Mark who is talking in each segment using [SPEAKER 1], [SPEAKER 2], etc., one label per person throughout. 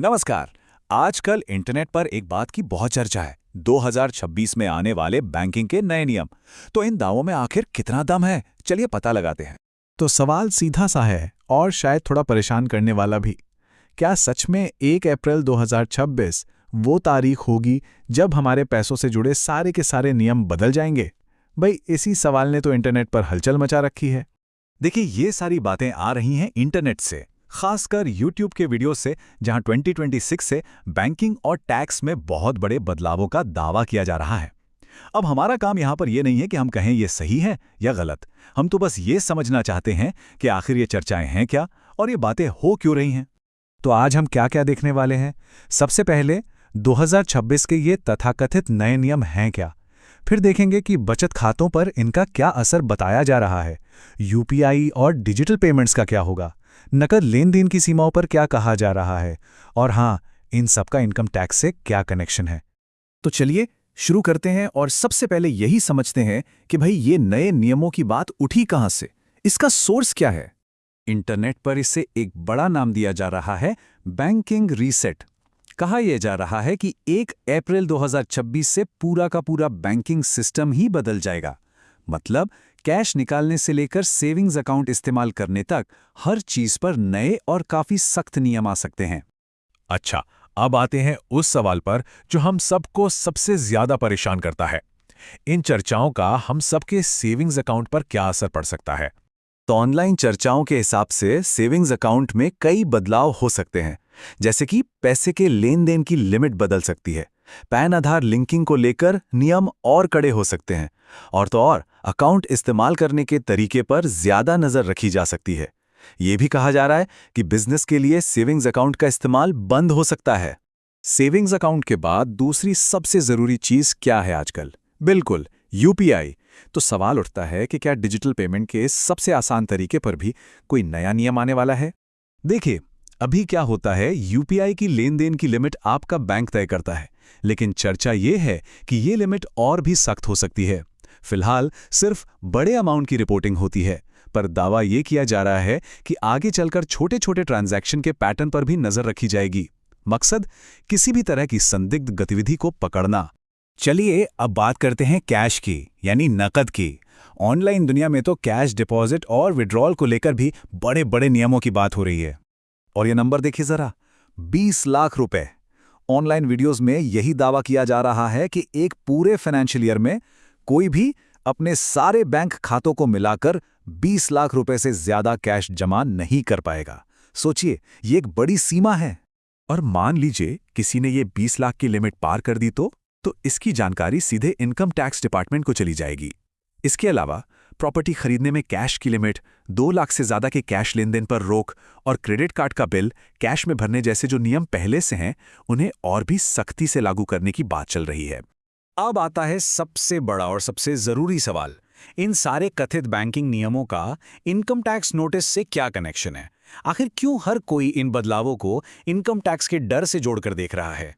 [SPEAKER 1] नमस्कार। आजकल इंटरनेट पर एक बात की बहुत चर्चा है, 2026 में आने वाले बैंकिंग के नए नियम। तो इन दावों में आखिर कितना दम है, चलिए पता लगाते हैं।
[SPEAKER 2] तो सवाल सीधा सा है और शायद थोड़ा परेशान करने वाला भी। क्या सच में 1 अप्रैल 2026 वो तारीख होगी जब हमारे पैसों से जुड़े सारे के सारे नियम बदल जाएंगे? भाई, इसी सवाल ने तो इंटरनेट पर हलचल मचा रखी है।
[SPEAKER 1] देखिए, ये सारी बातें आ रही हैं इंटरनेट से, खासकर यूट्यूब के वीडियो से, जहां 2026 से बैंकिंग और टैक्स में बहुत बड़े बदलावों का दावा किया जा रहा है। अब हमारा काम यहां पर यह नहीं है कि हम कहें ये सही है या गलत। हम तो बस ये समझना चाहते हैं कि आखिर ये चर्चाएं हैं क्या और ये बातें हो क्यों रही हैं।
[SPEAKER 2] तो आज हम क्या क्या देखने वाले हैं? सबसे पहले 2026 के ये तथाकथित नए नियम हैं क्या? फिर देखेंगे कि बचत खातों पर इनका क्या असर बताया जा रहा है। यूपीआई और डिजिटल पेमेंट्स का क्या होगा? नकद लेन देन की सीमाओं पर क्या कहा जा रहा है? और हाँ, इन सबका इनकम टैक्स से क्या कनेक्शन है?
[SPEAKER 3] तो चलिए शुरू करते हैं और सबसे पहले यही समझते हैं कि भाई ये नए नियमों की बात उठी कहां से, इसका सोर्स क्या है।
[SPEAKER 1] इंटरनेट पर इसे एक बड़ा नाम दिया जा रहा है, बैंकिंग रीसेट। कहा यह जा रहा है कि 1 अप्रैल 2026 से पूरा का पूरा बैंकिंग सिस्टम ही बदल जाएगा। मतलब कैश निकालने से लेकर सेविंग्स अकाउंट इस्तेमाल करने तक हर चीज पर नए और काफी सख्त नियम आ सकते हैं।
[SPEAKER 4] अच्छा, अब आते हैं उस सवाल पर जो हम सबको सबसे ज्यादा परेशान करता है। इन चर्चाओं का हम सबके सेविंग्स अकाउंट पर क्या असर पड़ सकता है?
[SPEAKER 1] तो ऑनलाइन चर्चाओं के हिसाब से सेविंग्स अकाउंट में कई बदलाव हो सकते हैं, जैसे कि पैसे के लेन देन की लिमिट बदल सकती है, पैन आधार लिंकिंग को लेकर नियम और कड़े हो सकते हैं, और तो और अकाउंट इस्तेमाल करने के तरीके पर ज्यादा नजर रखी जा सकती है। ये भी कहा जा रहा है कि बिजनेस के लिए सेविंग्स अकाउंट का इस्तेमाल बंद हो सकता है। सेविंग्स अकाउंट के बाद दूसरी सबसे जरूरी चीज क्या है आजकल? बिल्कुल, यूपीआई। तो सवाल उठता है कि क्या डिजिटल पेमेंट के इस सबसे आसान तरीके पर भी कोई नया नियम आने वाला है? देखिए, अभी क्या होता है, यूपीआई की लेन देन की लिमिट आपका बैंक तय करता है, लेकिन चर्चा ये है कि ये लिमिट और भी सख्त हो सकती है। फिलहाल सिर्फ बड़े अमाउंट की रिपोर्टिंग होती है, पर दावा ये किया जा रहा है कि आगे चलकर छोटे छोटे ट्रांजैक्शन के पैटर्न पर भी नजर रखी जाएगी। मकसद किसी भी तरह की संदिग्ध गतिविधि को पकड़ना।
[SPEAKER 2] चलिए अब बात करते हैं कैश की, यानी नकद की। ऑनलाइन दुनिया में तो कैश डिपॉजिट और विड्रॉल को लेकर भी बड़े बड़े नियमों की बात हो रही है।
[SPEAKER 1] और ये नंबर देखिए जरा, 20 लाख रुपए। ऑनलाइन वीडियोस में यही दावा किया जा रहा है कि एक पूरे फाइनेंशियल ईयर में कोई भी अपने सारे बैंक खातों को मिलाकर 20 लाख रुपए से ज्यादा कैश जमा नहीं कर पाएगा। सोचिए, ये एक बड़ी सीमा है।
[SPEAKER 4] और मान लीजिए किसी ने ये 20 लाख की लिमिट पार कर दी तो इसकी जानकारी सीधे इनकम टैक्स डिपार्टमेंट को चली जाएगी। इसके अलावा प्रॉपर्टी खरीदने में कैश की लिमिट, 2 लाख से ज्यादा के कैश लेन देन पर रोक और क्रेडिट कार्ड का बिल कैश में भरने जैसे जो नियम पहले से हैं, उन्हें और भी सख्ती से लागू करने की बात चल रही है।
[SPEAKER 1] अब आता है सबसे बड़ा और सबसे जरूरी सवाल, इन सारे कथित बैंकिंग नियमों का इनकम टैक्स नोटिस से क्या कनेक्शन है? आखिर क्यों हर कोई इन बदलावों को इनकम टैक्स के डर से जोड़कर देख रहा है?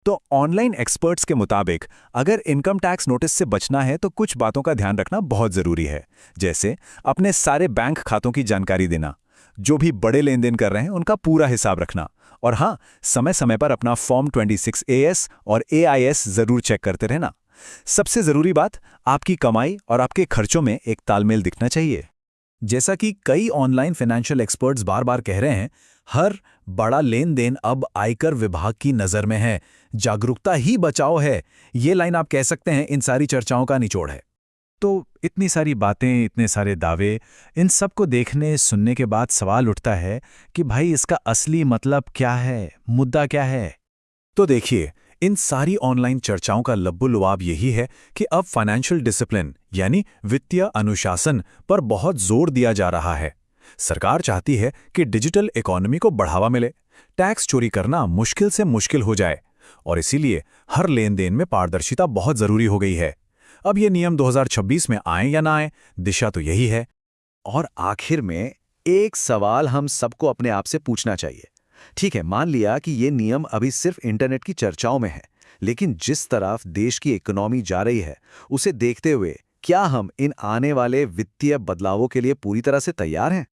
[SPEAKER 2] तो ऑनलाइन एक्सपर्ट्स के मुताबिक अगर इनकम टैक्स नोटिस से बचना है तो कुछ बातों का ध्यान रखना बहुत जरूरी है। जैसे अपने सारे बैंक खातों की जानकारी देना, जो भी बड़े लेन देन कर रहे हैं उनका पूरा हिसाब रखना, और हाँ, समय समय पर अपना फॉर्म 26AS और AIS जरूर चेक करते रहना। सबसे जरूरी बात, आपकी कमाई और आपके खर्चों में एक तालमेल दिखना चाहिए।
[SPEAKER 3] जैसा कि कई ऑनलाइन फाइनेंशियल एक्सपर्ट्स बार बार कह रहे हैं, हर बड़ा लेन देन अब आयकर विभाग की नज़र में है। जागरूकता ही बचाओ है, ये लाइन आप कह सकते हैं इन सारी चर्चाओं का निचोड़ है।
[SPEAKER 2] तो इतनी सारी बातें, इतने सारे दावे, इन सब को देखने सुनने के बाद सवाल उठता है कि भाई इसका असली मतलब क्या है, मुद्दा क्या है?
[SPEAKER 4] तो देखिए, इन सारी ऑनलाइन चर्चाओं का लब्बुलुआब यही है कि अब फाइनेंशियल डिसिप्लिन यानी वित्तीय अनुशासन पर बहुत जोर दिया जा रहा है। सरकार चाहती है कि डिजिटल इकोनॉमी को बढ़ावा मिले, टैक्स चोरी करना मुश्किल से मुश्किल हो जाए, और इसीलिए हर लेन देन में पारदर्शिता बहुत जरूरी हो गई है। अब ये नियम 2026 में आए या ना आए, दिशा तो यही है।
[SPEAKER 3] और आखिर में एक सवाल हम सबको अपने आप से पूछना चाहिए। ठीक है, मान लिया कि ये नियम अभी सिर्फ इंटरनेट की चर्चाओं में है, लेकिन जिस तरफ देश की इकोनॉमी जा रही है उसे देखते हुए क्या हम इन आने वाले वित्तीय बदलावों के लिए पूरी तरह से तैयार हैं?